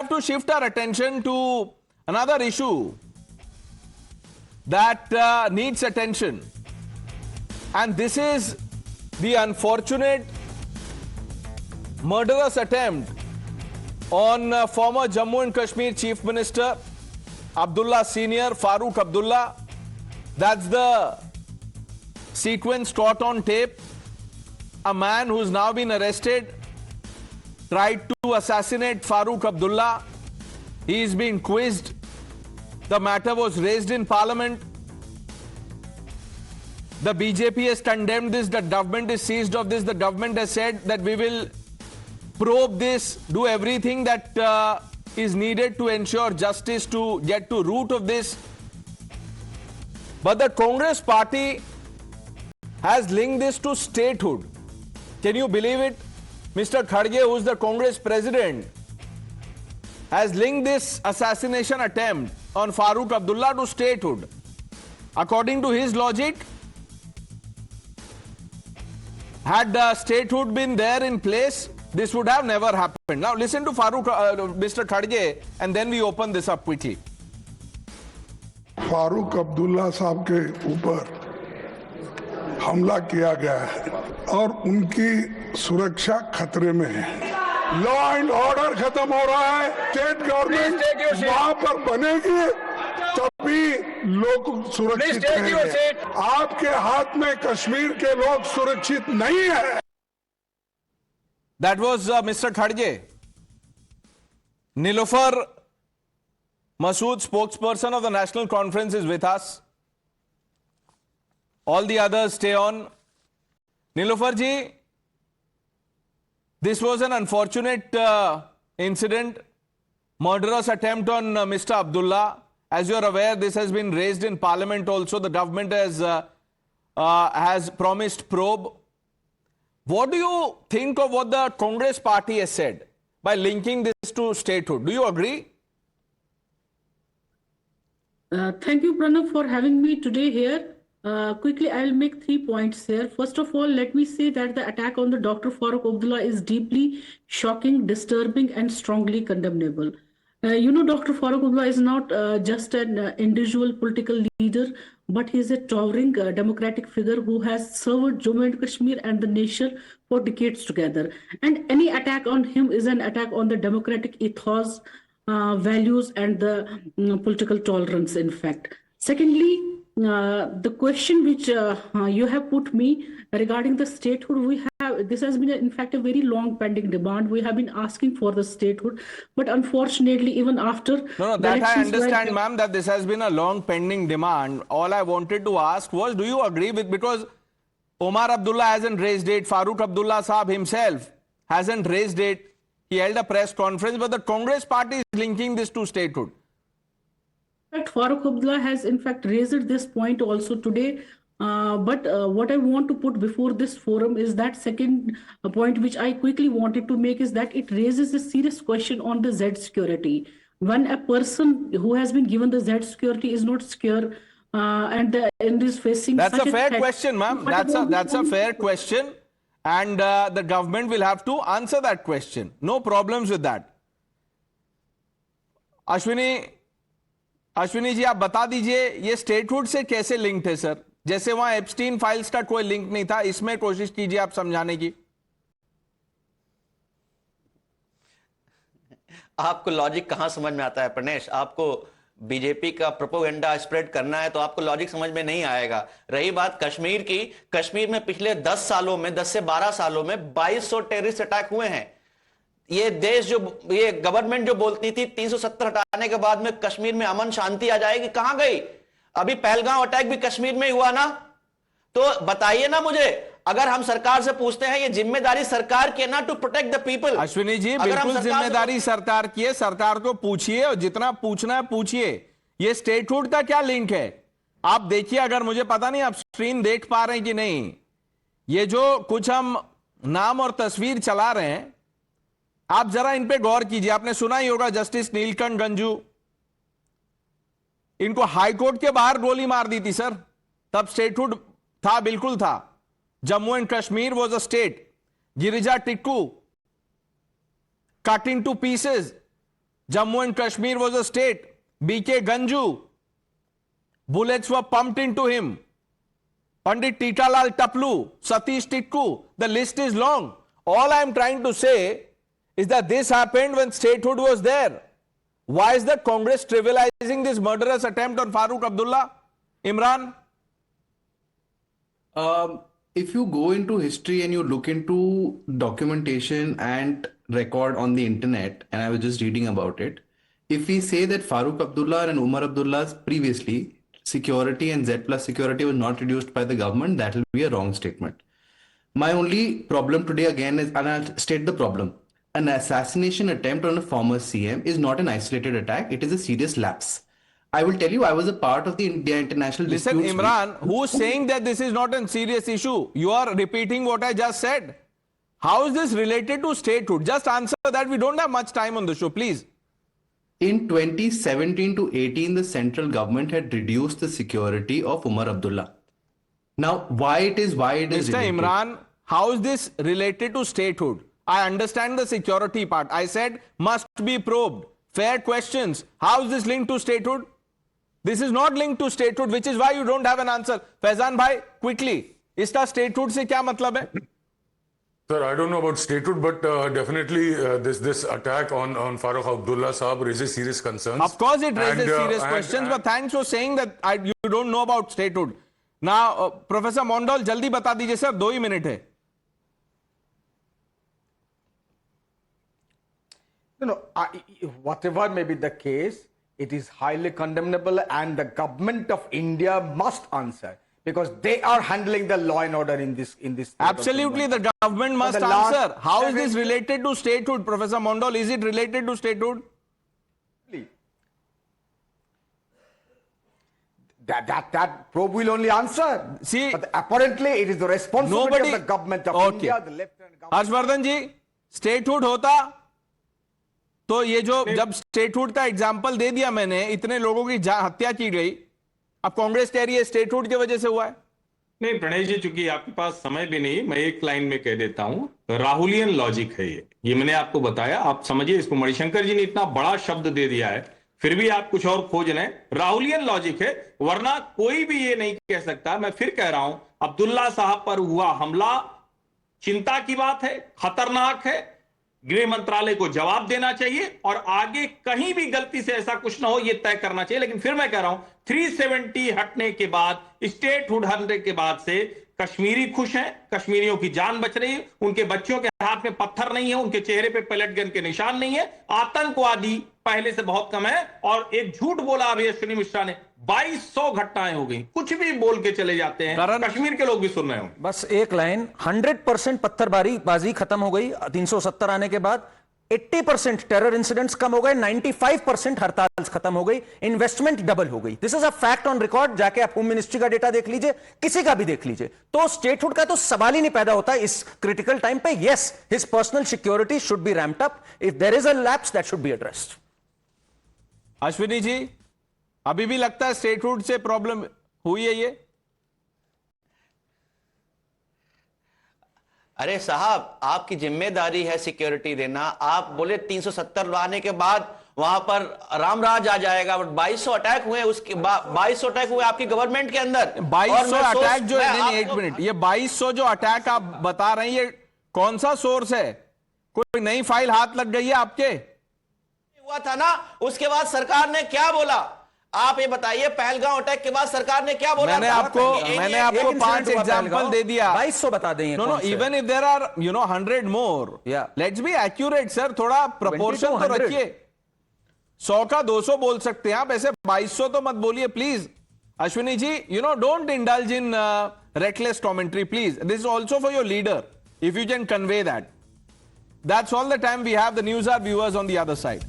have to shift our attention to another issue that needs attention. And this is the unfortunate murderous attempt on former Jammu and Kashmir Chief Minister Abdullah Senior Farooq Abdullah. That's the sequence caught on tape. A man who's now been arrested tried to assassinate Farooq Abdullah. He is being quizzed. The matter was raised in Parliament. The BJP has condemned this. The government is seized of this. The government has said that we will probe this, do everything that is needed to ensure justice, to get to root of this. But the Congress party has linked this to statehood. Can you believe it? Mr. Khadge, who is the Congress president, has linked this assassination attempt on Farooq Abdullah to statehood. According to his logic, had statehood been there in place, this would have never happened. Now listen to Mr. Khadge, and then we open this up quickly. Farooq Abdullah साहब के ऊपर हमला किया गया है और उनकी सुरक्षा खतरे में है। लॉ एंड ऑर्डर खत्म हो रहा है। स्टेट गवर्नमेंट वहां पर बनेगी तभी लोग सुरक्षित रहेंगे। आपके हाथ में कश्मीर के लोग सुरक्षित नहीं है। That was Mr. Khadge. Nilofer Masood, spokesperson of the National Conference, is with us. All the others stay on. Nilofer ji, this was an unfortunate incident, murderous attempt on Mr. Abdullah. As you are aware, this has been raised in Parliament also. The government has promised probe. What do you think of what the Congress party has said by linking this to statehood? Do you agree? Thank you, Pranav, for having me today here. Quickly, I will make 3 points here. First of all, let me say that the attack on the Dr. Farooq Abdullah is deeply shocking, disturbing, and strongly condemnable. Dr. Farooq Abdullah is not just an individual political leader, but he is a towering democratic figure who has served Jammu and Kashmir and the nation for decades together. And any attack on him is an attack on the democratic ethos, values, and the political tolerance, in fact. Secondly, the question which you have put me regarding the statehood, this has been in fact a very long pending demand. We have been asking for the statehood, but unfortunately even after that I understand, ma'am, that this has been a long pending demand. All I wanted to ask was, do you agree with, because Omar Abdullah hasn't raised it, Farooq Abdullah Saab himself hasn't raised it, he held a press conference, but the Congress party is linking this to statehood. In fact, Farooq Abdullah has in fact raised this point also today. But what I want to put before this forum is that second point which I quickly wanted to make is that it raises a serious question on the Z security. When a person who has been given the Z security is not secure and is facing that's such a fair question, ma'am. That's a fair question, and the government will have to answer that question. No problems with that. Ashwini ji, आप बता दीजिए ये statehood से कैसे linked है sir? जैसे वहां Epstein files का कोई लिंक नहीं था, इसमें कोशिश कीजिए आप समझाने की। आपको लॉजिक कहां समझ में आता है प्रणेश? आपको बीजेपी का प्रोपेगेंडा स्प्रेड करना है तो आपको लॉजिक समझ में नहीं आएगा। रही बात कश्मीर की, कश्मीर में पिछले 10 सालों में 10 से 12 सालों में 2200 टेररिस्ट अटैक हुए हैं। ये देश ये गवर्नमेंट जो बोलती थी 370 हटाने के बाद में कश्मीर में अमन शांति आ जाएगी, कहां गई? अभी पहलगांव अटैक भी कश्मीर में ही हुआ ना। तो बताइए ना मुझे, अगर हम सरकार से पूछते हैं ये जिम्मेदारी सरकार की है ना to protect the people. Ashwini ji, बिल्कुल जिम्मेदारी सरकार की है, सरकार को पूछिए और जितना पूछना है पूछिए। ये स्टेटहुड का क्या लिंक है आप देखिए। अगर मुझे पता नहीं आप स्क्रीन देख पा रहे हैं कि नहीं, ये जो कुछ हम नाम और तस्वीर चला रहे हैं, आप जरा इन पे गौर कीजिए। आपने सुना ही होगा जस्टिस नीलकंठ गंजू, इनको हाईकोर्ट के बाहर गोली मार दी थी सर, तब स्टेटहुड था, बिल्कुल था। Jammu and Kashmir was a state. Girija Tikku cut in two pieces, Jammu and Kashmir was a state. BK Ganju. Bullets were pumped into him. Pandit Titalal Taplu, Satish Tikku. The list is long. All I am trying to say is that this happened when statehood was there. Why is the Congress trivializing this murderous attempt on Farooq Abdullah? Imran? If you go into history and you look into documentation and record on the internet, and I was just reading about it, if we say that Farooq Abdullah and Umar Abdullah's previously security and Z plus security was not reduced by the government, that will be a wrong statement. My only problem today again is, and I'll state the problem, an assassination attempt on a former CM is not an isolated attack, it is a serious lapse. I will tell you, I was a part of the India International Listen, Disputes Imran, who's saying that this is not a serious issue? You are repeating what I just said. How is this related to statehood? Just answer that. We don't have much time on the show, please. In 2017 to 18, the central government had reduced the security of Umar Abdullah. Now, why it is Mr. related? Imran, how is this related to statehood? I understand the security part. I said must be probed. Fair questions. How is this linked to statehood? This is not linked to statehood, which is why you don't have an answer. Faizan bhai, quickly. इसका statehood से क्या मतलब है? Sir, I don't know about statehood, but definitely this attack on Farooq Abdullah Saab raises serious concerns. Of course it raises And, serious questions, but thanks for saying that you don't know about statehood. Now, Professor Mondal, जल्दी बता दीजिए sir, 2 ही minute है. Whatever may be the case, it is highly condemnable and the government of India must answer because they are handling the law and order in this. Absolutely, the government must the last answer. How is this 7 related to statehood, Professor Mondal? Is it related to statehood? That probe will only answer. See, but apparently it is the responsibility of the government of India, the Lieutenant Governor. Harshvardhan ji, statehood होता तो ये जो जब statehood का example दे दिया मैंने, इतने लोगों की हत्या की गई, अब कांग्रेस कह रही है स्टेटहुड की वजह से हुआ है. नहीं प्रणय जी, चूंकि आपके पास समय भी नहीं, मैं एक लाइन में कह देता हूं, राहुलियन लॉजिक है ये मैंने आपको बताया, आप समझिए इसको. मणिशंकर जी ने इतना बड़ा शब्द दे दिया है, फिर भी आप कुछ और खोज रहे हैं. राहुलियन लॉजिक है, वरना कोई भी ये नहीं कह सकता. मैं फिर कह रहा हूं, अब्दुल्ला साहब पर हुआ हमला चिंता की बात है, खतरनाक है. गृह मंत्रालय को जवाब देना चाहिए और आगे कहीं भी गलती से ऐसा कुछ ना हो ये तय करना चाहिए. लेकिन फिर मैं कह रहा हूं, 370 हटने के बाद, स्टेटहुड हटने के बाद से कश्मीरी खुश हैं, कश्मीरियों की जान बच रही है, उनके बच्चों के हाथ में पत्थर नहीं है, उनके चेहरे पे पैलेट गन के निशान नहीं है, आतंकवादी पहले से बहुत कम है. और एक झूठ बोला अभी अश्विनी मिश्रा ने, 2200 घटनाएं हो गई. कुछ भी बोल के चले जाते हैं, कश्मीर के लोग भी सुन रहे होंगे. बस एक लाइन, 100% पत्थरबाजी खत्म हो गई 370 आने के बाद. 80% टेरर इंसिडेंट्स कम हो गए, 95% हड़ताल खत्म हो गई, इन्वेस्टमेंट डबल हो गई. This is a fact on record. जाके आप होम मिनिस्ट्री का डेटा देख लीजिए, किसी का भी देख लीजिए. तो स्टेटहुड का तो सवाल ही नहीं पैदा होता इस क्रिटिकल टाइम पे. Yes, his personal security should be ramped up. If there is a lapse that should be addressed. Ashwini ji, अभी भी लगता है स्टेटहुड से प्रॉब्लम हुई है ये? अरे साहब, आपकी जिम्मेदारी है सिक्योरिटी देना. आप बोले 370 लाने के बाद वहां पर रामराज आ जाएगा, बट 2200 अटैक हुए, उसके 2200 अटैक हुए आपकी गवर्नमेंट के अंदर. 2200 अटैक जो है, नहीं, एक मिनट, ये 2200 जो अटैक आप बता रहे हैं, ये कौन सा सोर्स है? कोई नई फाइल हाथ लग गई है आपके? हुआ था ना, उसके बाद सरकार ने क्या बोला आप ये बताइए. पहलगांव अटैक के बाद सरकार ने क्या बोला? मैंने आपको 5 एग्जांपल दे दिया. 2200 बता देंगे. No, even if there are 100 more, let's be accurate sir. थोड़ा प्रोपोर्शन तो रखिए. 100 का 200 बोल सकते हैं आप, ऐसे 2200 तो मत बोलिए please. Ashwini ji, don't indulge in reckless commentary, please. This is also for your leader, if you can convey that. That's all the time we have. The news, our viewers on the other side.